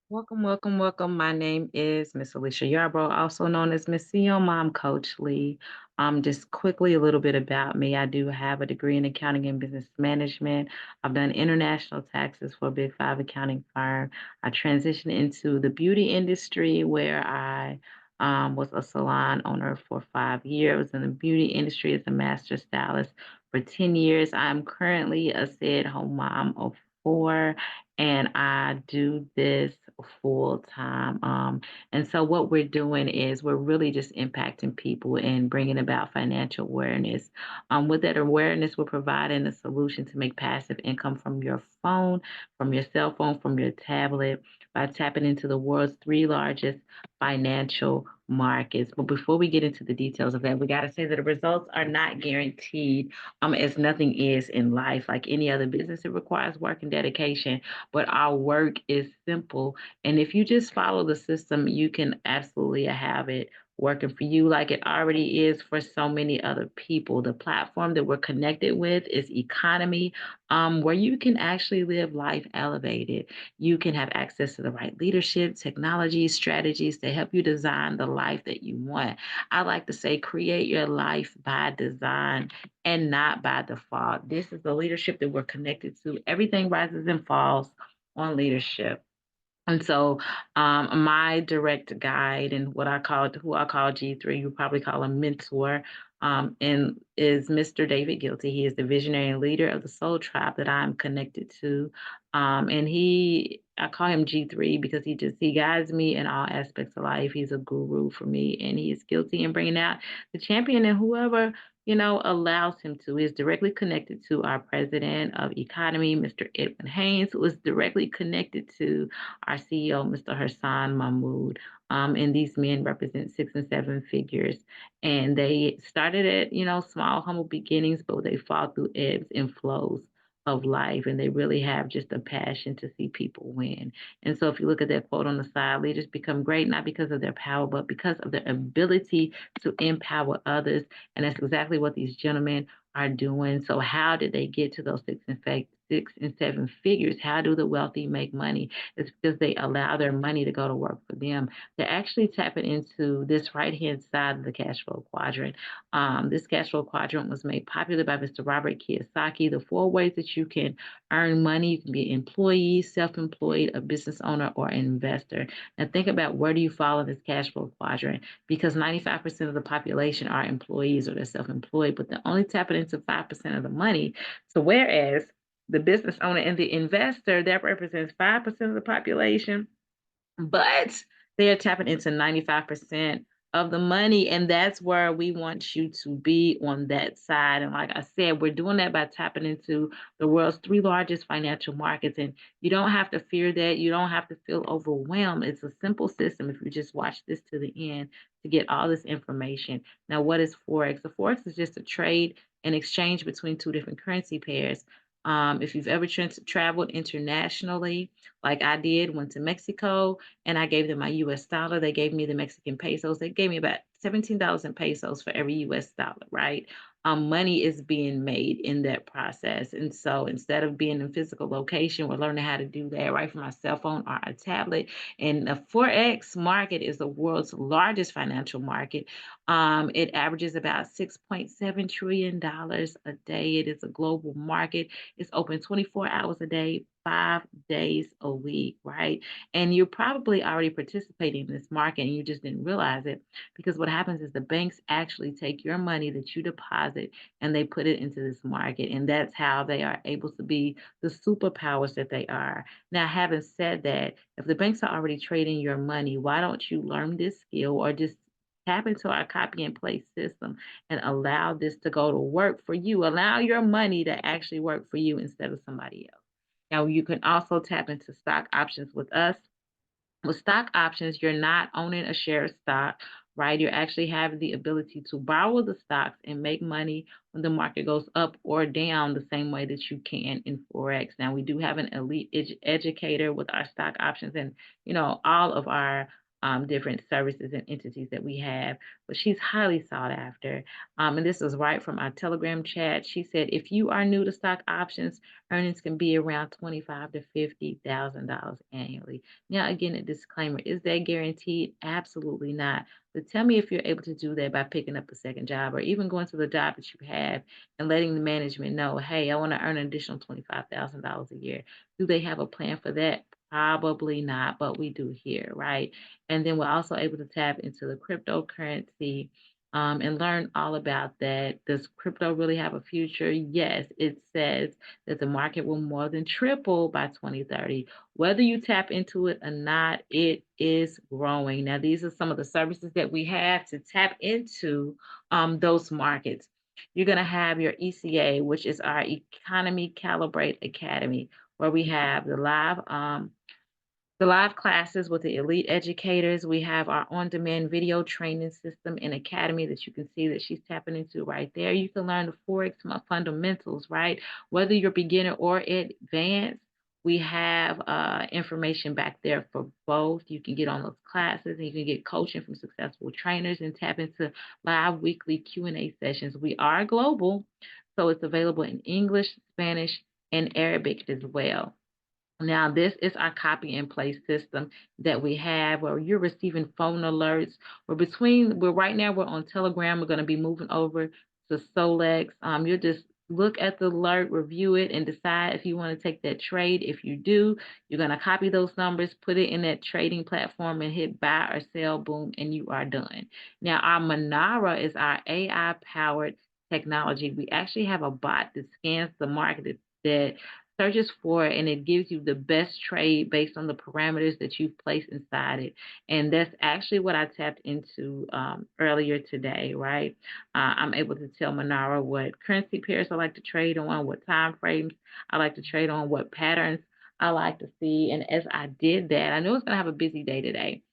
Welcome, welcome, welcome. My name is Miss Alicia Yarbrough, also known as Miss CEO Mom Coach Lee. Just quickly a little bit about me. I do have a degree in accounting and business management. I've done international taxes for a big five accounting firm. I transitioned into the beauty industry where I was a salon owner for 5 years. In the beauty industry as a master stylist for 10 years. I'm currently a stay-at-home mom of four, and I do this full time. And so, what we're doing is we're really just impacting people and bringing about financial awareness. With that awareness, we're providing a solution to make passive income from your phone, from your cell phone, from your tablet by tapping into the world's three largest financial markets. But before we get into the details of that, we got to say that the results are not guaranteed, as nothing is in life. Like any other business, it requires work and dedication, but our work is simple. And if you just follow the system, you can absolutely have it working for you like it already is for so many other people. The platform that we're connected with is Economy, where you can actually live life elevated. You can have access to the right leadership, technology, strategies to help you design the life that you want. I like to say, create your life by design and not by default. This is the leadership that we're connected to. Everything rises and falls on leadership. And so, my direct guide and who I call G3, you probably call a mentor, and is Mr. David Guilty. He is the visionary and leader of the Soul Tribe that I'm connected to. And I call him G3 because he guides me in all aspects of life. He's a guru for me, and he is guilty in bringing out the champion and whoever allows him to. He is directly connected to our president of Economy, Mr. Edwin Haynes, who is directly connected to our CEO, Mr. Hassan Mahmood. And these men represent six and seven figures. And they started at, small, humble beginnings, but they fall through ebbs and flows of life. And they really have just a passion to see people win. And so if you look at that quote on the side, leaders become great not because of their power, but because of their ability to empower others. And that's exactly what these gentlemen are doing. So how did they get to those six and seven figures? How do the wealthy make money? It's because they allow their money to go to work for them. They're actually tapping into this right-hand side of the cash flow quadrant. This cash flow quadrant was made popular by Mr. Robert Kiyosaki. The four ways that you can earn money: you can be an employee, self-employed, a business owner, or an investor. Now think about, where do you fall in this cash flow quadrant? Because 95% of the population are employees or they're self-employed, but they're only tapping into 5% of the money. So whereas the business owner and the investor, that represents 5% of the population, but they are tapping into 95% of the money. And that's where we want you to be, on that side. And like I said, we're doing that by tapping into the world's three largest financial markets. And you don't have to fear that. You don't have to feel overwhelmed. It's a simple system if you just watch this to the end to get all this information. Now, what is Forex? The Forex is just a trade and exchange between two different currency pairs. If you've ever traveled internationally, like I did, went to Mexico, and I gave them my US dollar. They gave me the Mexican pesos. They gave me about $17 in pesos for every US dollar, right? Money is being made in that process. And so instead of being in physical location, we're learning how to do that right from our cell phone or our tablet. And the Forex market is the world's largest financial market. It averages about $6.7 trillion a day. It is a global market. It's open 24 hours a day, 5 days a week, right? And you're probably already participating in this market and you just didn't realize it, because what happens is the banks actually take your money that you deposit and they put it into this market. And that's how they are able to be the superpowers that they are. Now, having said that, if the banks are already trading your money, why don't you learn this skill or just tap into our copy and paste system and allow this to go to work for you? Allow your money to actually work for you instead of somebody else. Now, you can also tap into stock options with us. With stock options, you're not owning a share of stock, right? You actually have the ability to borrow the stocks and make money when the market goes up or down, the same way that you can in Forex. Now, we do have an elite educator with our stock options, and all of our different services and entities that we have, but she's highly sought after. And this was right from our Telegram chat. She said, if you are new to stock options, earnings can be around $25 to $50,000 annually. Now, again, a disclaimer: is that guaranteed? Absolutely not. But tell me if you're able to do that by picking up a second job or even going to the job that you have and letting the management know, hey, I want to earn an additional $25,000 a year. Do they have a plan for that? Probably not, but we do here, right? And then we're also able to tap into the cryptocurrency and learn all about that. Does crypto really have a future? Yes, it says that the market will more than triple by 2030. Whether you tap into it or not, it is growing. Now, these are some of the services that we have to tap into those markets. You're going to have your ECA, which is our Economy Calibrate Academy, where we have the live classes with the elite educators. We have our on-demand video training system and academy that you can see that she's tapping into right there. You can learn the Forex fundamentals, right? Whether you're beginner or advanced, we have information back there for both. You can get on those classes and you can get coaching from successful trainers and tap into live weekly Q&A sessions. We are global, so it's available in English, Spanish, and Arabic as well. Now, this is our copy and paste system that we have where you're receiving phone alerts. We're right now we're on Telegram. We're going to be moving over to Solex. You'll just look at the alert, review it, and decide if you want to take that trade. If you do, you're going to copy those numbers, put it in that trading platform, and hit buy or sell, boom, and you are done. Now, our Manara is our AI powered technology. We actually have a bot that scans the market that searches for it, and it gives you the best trade based on the parameters that you've placed inside it. And that's actually what I tapped into earlier today, right? I'm able to tell Manara what currency pairs I like to trade on, what time frames I like to trade on, what patterns I like to see. And as I did that, I knew I was going to have a busy day today.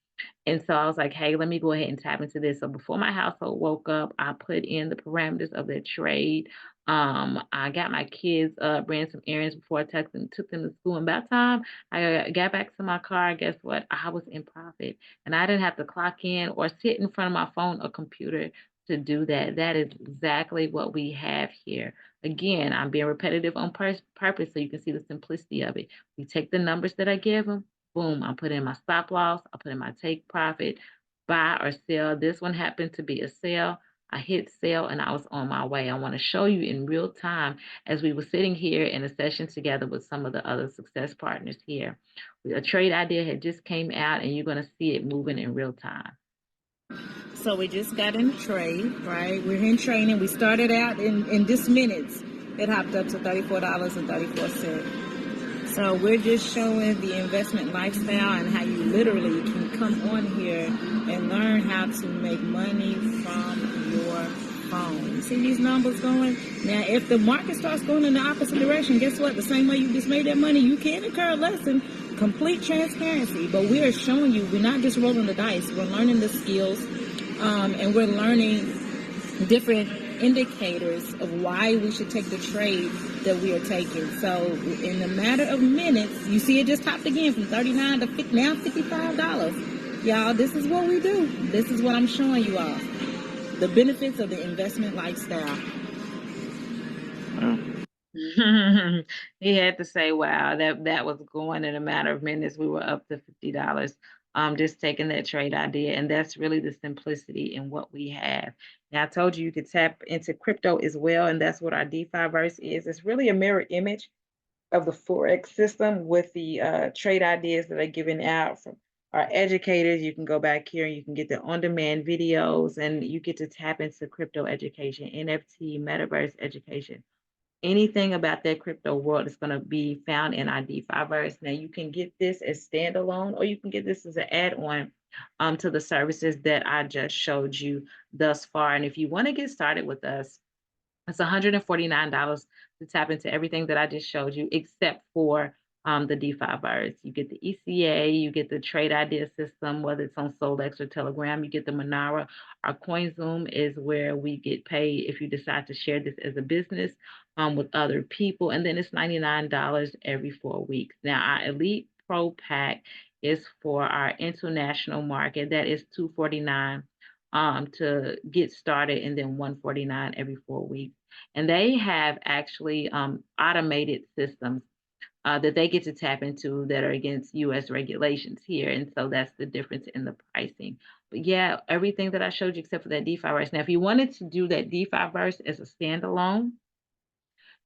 And so I was like, hey, let me go ahead and tap into this. So before my household woke up, I put in the parameters of the trade. I got my kids up, ran some errands before I took them to school. And by the time I got back to my car, guess what? I was in profit. And I didn't have to clock in or sit in front of my phone or computer to do that. That is exactly what we have here. Again, I'm being repetitive on purpose so you can see the simplicity of it. We take the numbers that I give them. Boom, I put in my stop loss, I put in my take profit, buy or sell. This one happened to be a sell. I hit sell and I was on my way. I want to show you in real time as we were sitting here in a session together with some of the other success partners here. A trade idea had just came out and you're going to see it moving in real time. So we just got in the trade, right? We're in training. We started out in just minutes. It hopped up to $34.34. So we're just showing the investment lifestyle and how you literally can come on here and learn how to make money from your phone. See these numbers going? Now, if the market starts going in the opposite direction, guess what? The same way you just made that money, you can incur a lesson. Complete transparency. But we are showing you, we're not just rolling the dice. We're learning the skills, and we're learning different indicators of why we should take the trade that we are taking. So in a matter of minutes, you see it just topped again from $39 to now $55. Y'all, this is what we do. This is what I'm showing you all. The benefits of the investment lifestyle. He had to say, wow, that was going in a matter of minutes. We were up to $50. Just taking that trade idea. And that's really the simplicity in what we have. Now I told you could tap into crypto as well, and that's what our DeFi verse is. It's really a mirror image of the Forex system with the trade ideas that are given out from our educators. You can go back here and you can get the on-demand videos and you get to tap into crypto education, NFT, metaverse education. Anything about that crypto world is going to be found in our DeFi verse. Now you can get this as standalone or you can get this as an add-on to the services that I just showed you thus far. And if you want to get started with us, it's $149 to tap into everything that I just showed you, except for the DeFi verse. You get the ECA, you get the trade idea system, whether it's on Solex or Telegram, you get the Manara. Our CoinZoom is where we get paid if you decide to share this as a business with other people. And then it's $99 every 4 weeks. Now, our Elite Pro Pack is for our international market. That is $249 to get started, and then $149 every 4 weeks. And they have actually automated systems that they get to tap into that are against US regulations here. And so that's the difference in the pricing. But yeah, everything that I showed you except for that DeFi verse. Now, if you wanted to do that DeFi verse as a standalone,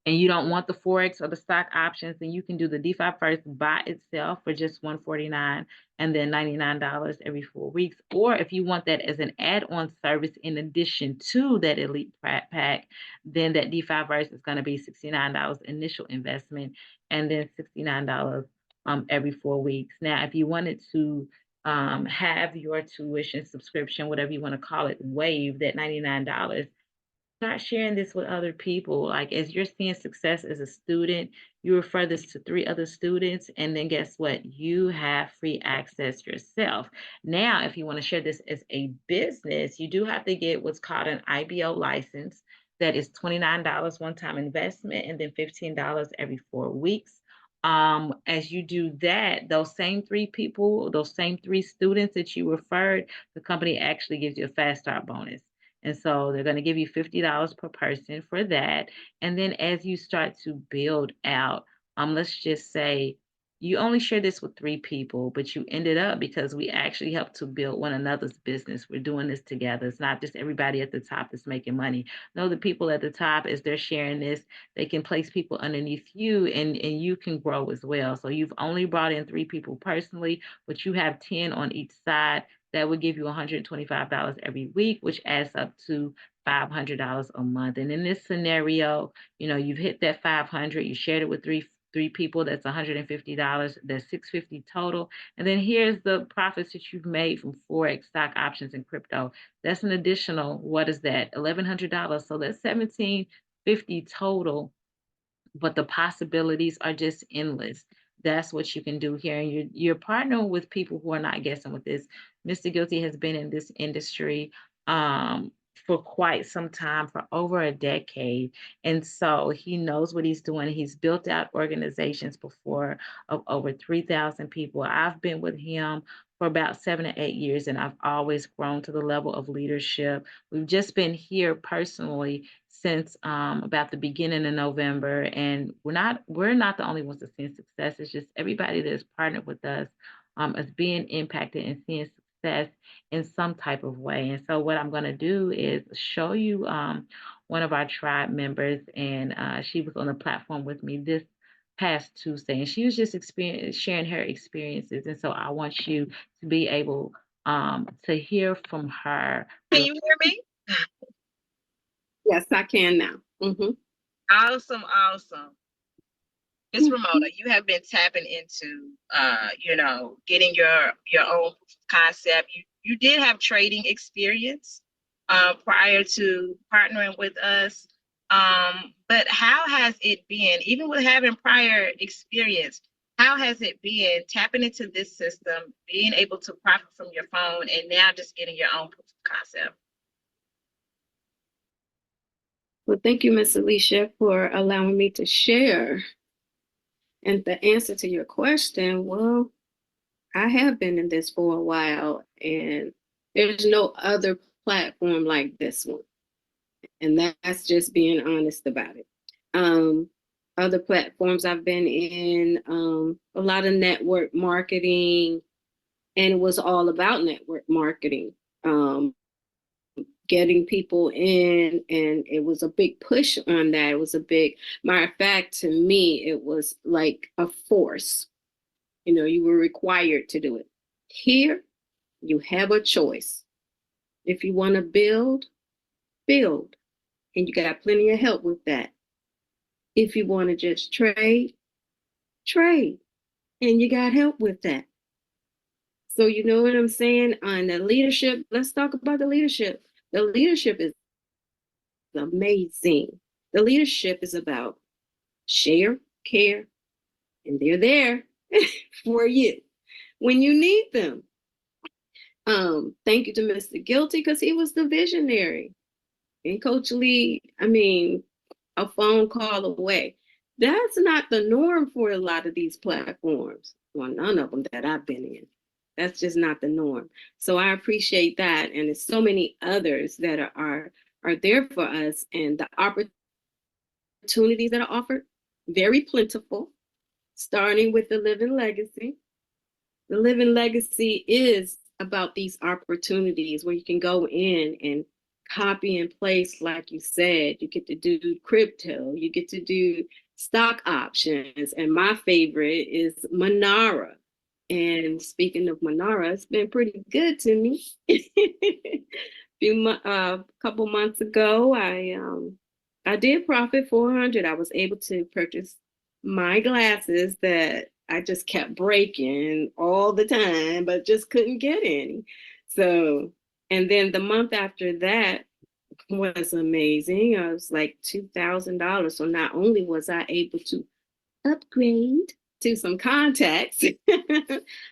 and you don't want the forex or the stock options, then you can do the DeFi first by itself for just 149 and then $99 every 4 weeks. Or if you want that as an add-on service in addition to that elite pack, then that DeFi verse is going to be $69 initial investment and then $69 every 4 weeks. Now, if you wanted to have your tuition subscription, whatever you want to call it, waive that $99, start sharing this with other people. Like as you're seeing success as a student, you refer this to three other students, and then guess what? You have free access yourself. Now, if you want to share this as a business, you do have to get what's called an IBO license. That is $29 one-time investment, and then $15 every 4 weeks. As you do that, those same three people, those same three students that you referred, the company actually gives you a fast start bonus. And so they're going to give you $50 per person for that. And then as you start to build out, let's just say you only share this with three people, but you ended up because we actually help to build one another's business. We're doing this together. It's not just everybody at the top that's making money. No, the people at the top, as they're sharing this, they can place people underneath you and you can grow as well. So you've only brought in three people personally, but you have 10 on each side. That would give you $125 every week, which adds up to $500 a month. And in this scenario, you've hit that 500, you shared it with three people, that's $150, that's 650 total. And then here's the profits that you've made from forex, stock options, and crypto. That's an additional, what is that? $1,100. So that's 1750 total, but the possibilities are just endless. That's what you can do here. And you're partnering with people who are not guessing with this. Mr. Guilty has been in this industry for quite some time, for over a decade. And so he knows what he's doing. He's built out organizations before of over 3,000 people. I've been with him for about 7 or 8 years, and I've always grown to the level of leadership. We've just been here personally since about the beginning of November, and we're not the only ones that seeing success. It's just everybody that is partnered with us is being impacted and seeing success in some type of way. And so, what I'm going to do is show you one of our tribe members, and she was on the platform with me this past Tuesday, and she was just sharing her experiences. And so, I want you to be able to hear from her. Can you hear me? Yes, I can now. Mm-hmm. Awesome, awesome. Miss Ramona, you have been tapping into getting your own concept. You did have trading experience prior to partnering with us. But how has it been, even with having prior experience, how has it been tapping into this system, being able to profit from your phone, and now just getting your own proof of concept? Well, thank you, Miss Alicia, for allowing me to share. And the answer to your question, well, I have been in this for a while, and there's no other platform like this one. And that's just being honest about it. Other platforms I've been in, a lot of network marketing, and it was all about network marketing. Getting people in, and it was a big push on that. It was a big, matter of fact, to me, it was like a force. You were required to do it. Here, you have a choice. If you want to build, build. And you got plenty of help with that. If you want to just trade, trade. And you got help with that. So you know what I'm saying? On the leadership, let's talk about the leadership. The leadership is amazing. The leadership is about share, care, and they're there for you when you need them. Thank you to Mr. Guilty, because he was the visionary. And Coach Lee, a phone call away. That's not the norm for a lot of these platforms. Well, none of them that I've been in. That's just not the norm. So I appreciate that, and there's so many others that are there for us, and the opportunities that are offered very plentiful. Starting with the Living Legacy. The Living Legacy is about these opportunities where you can go in and copy and place, like you said. You get to do crypto, you get to do stock options, and my favorite is Manara. And speaking of Manara, it's been pretty good to me. Couple months ago, I did profit 400. I was able to purchase my glasses that I just kept breaking all the time, but just couldn't get any. So, and then the month after that was amazing. I was like $2,000. So not only was I able to upgrade to some contacts,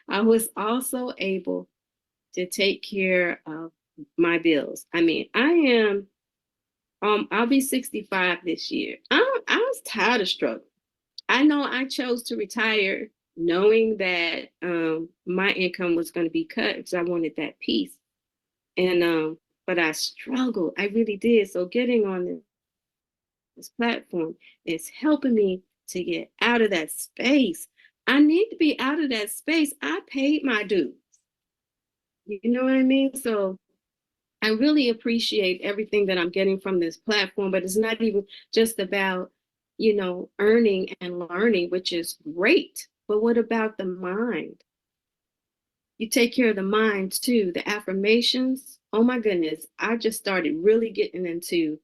I was also able to take care of my bills. I mean, I'll be 65 this year. I was tired of struggling. I know I chose to retire knowing that my income was going to be cut because I wanted that peace. And but I struggled. I really did. So getting on this platform is helping me to get out of that space. I need to be out of that space. I paid my dues. You know what I mean? So I really appreciate everything that I'm getting from this platform, but it's not even just about, earning and learning, which is great. But what about the mind? You take care of the mind too. The affirmations, oh my goodness, I just started really getting into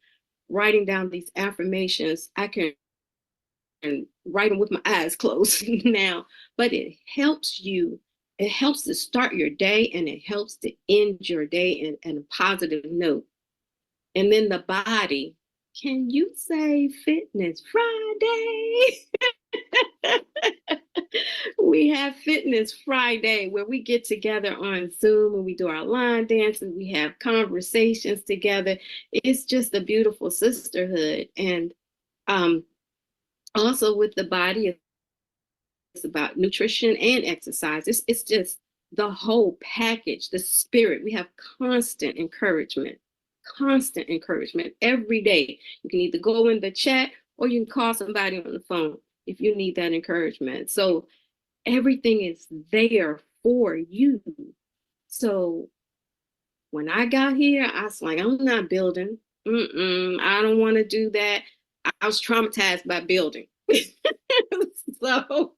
writing down these affirmations. I can write them with my eyes closed now, but it helps you. It helps to start your day and it helps to end your day in a positive note. And then the body, can you say Fitness Friday? We have Fitness Friday where we get together on Zoom and we do our line dances, we have conversations together. It's just a beautiful sisterhood. And um, also with the body, it's about nutrition and exercise. It's just the whole package, the spirit. We have constant encouragement every day. You can either go in the chat or you can call somebody on the phone if you need that encouragement. So everything is there for you. So when I got here, I was like, I'm not building. I don't want to do that. I was traumatized by building. So,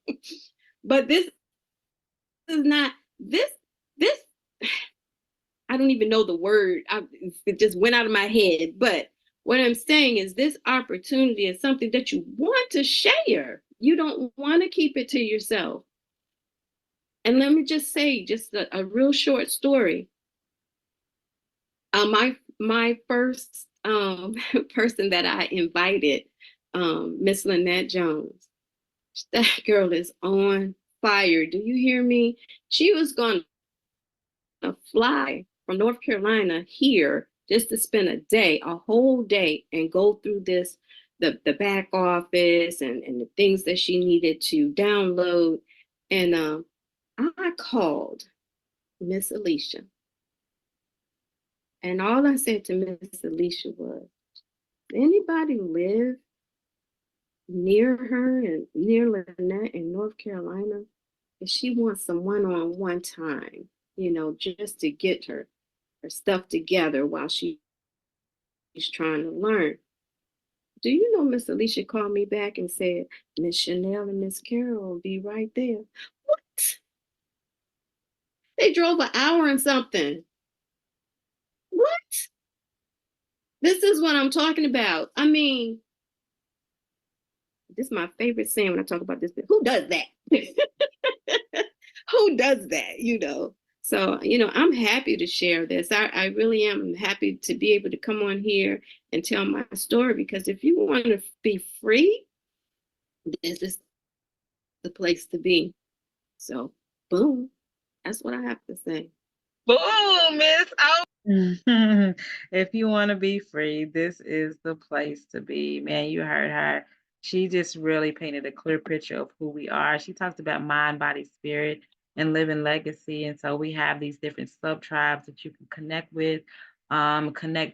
but this is not this. I don't even know the word. It just went out of my head. But what I'm saying is this opportunity is something that you want to share. You don't want to keep it to yourself. And let me just say, just a real short story. My first person that I invited, Miss Lynette Jones. That girl is on fire. Do you hear me? She was going to fly from North Carolina here just to spend a whole day, and go through the back office and the things that she needed to download. And I called Miss Alicia. And all I said to Miss Alicia was, anybody live near her and near Lynette in North Carolina? If she wants some one-on-one time, just to get her stuff together while she's trying to learn. Do you know Miss Alicia called me back and said, Miss Chanel and Miss Carol will be right there. What? They drove an hour and something. What? This is what I'm talking about. I mean, this is my favorite saying when I talk about this. Who does that? Who does that? So, I'm happy to share this. I really am happy to be able to come on here and tell my story, because if you want to be free, this is the place to be. So, boom, that's what I have to say. Boom, Miss O. If you want to be free, this is the place to be. Man, you heard her. She just really painted a clear picture of who we are. She talked about mind, body, spirit, and living legacy. And so we have these different sub tribes that you can connect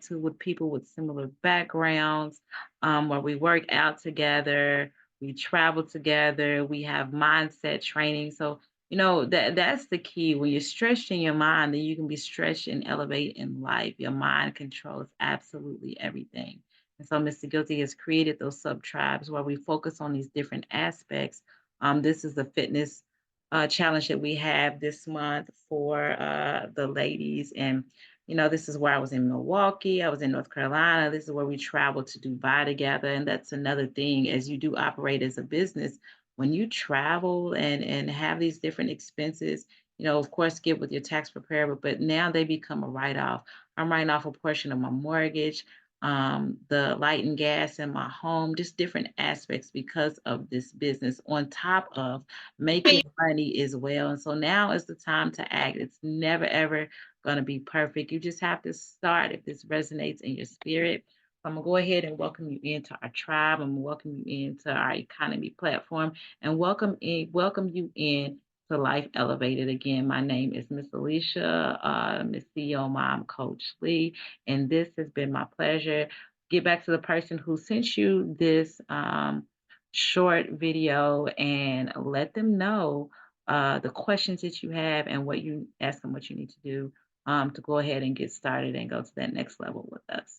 to with people with similar backgrounds, where we work out together, we travel together, we have mindset training. So, that's the key. When you're stretched in your mind, then you can be stretched and elevate in life. Your mind controls absolutely everything. And so Mr. Guilty has created those sub tribes where we focus on these different aspects. This is the fitness challenge that we have this month for the ladies. And, this is where I was in Milwaukee, I was in North Carolina. This is where we traveled to Dubai together. And that's another thing as you do operate as a business. When you travel and have these different expenses, of course, get with your tax preparer, but now they become a write off. I'm writing off a portion of my mortgage, the light and gas in my home, just different aspects because of this business, on top of making money as well. And so now is the time to act. It's never, ever going to be perfect. You just have to start if this resonates in your spirit. So I'm going to go ahead and welcome you into our tribe. I'm going to welcome you into our economy platform and welcome you in to Life Elevated. Again, my name is Miss Alicia, Miss CEO Mom Coach Lee, and this has been my pleasure. Get back to the person who sent you this short video and let them know the questions that you have and what you ask them what you need to do to go ahead and get started and go to that next level with us.